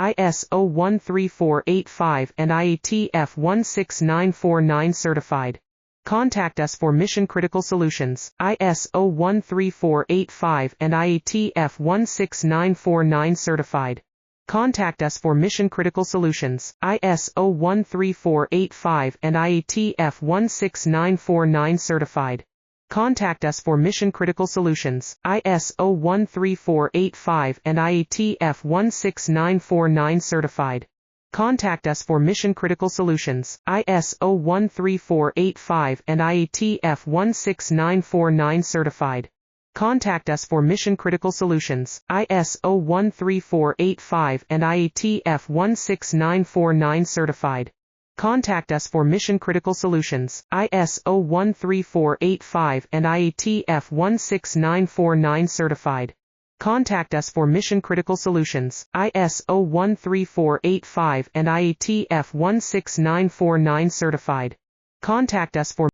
ISO 13485 and IATF 16949 certified. Contact us for mission-critical solutions. ISO 13485 and IATF 16949 certified. Contact us for mission-critical solutions. ISO 13485 and IATF 16949 certified. Contact us for mission-critical solutions. ISO 13485 and IATF 16949 certified. Contact us for mission-critical solutions. ISO 13485 and IATF 16949 certified. Contact us for mission-critical solutions. ISO 13485 and IATF 16949 certified. Contact us for mission-critical solutions. ISO 13485 and IATF 16949 certified. Contact us for mission-critical solutions. ISO 13485 and IATF 16949 certified. Contact us for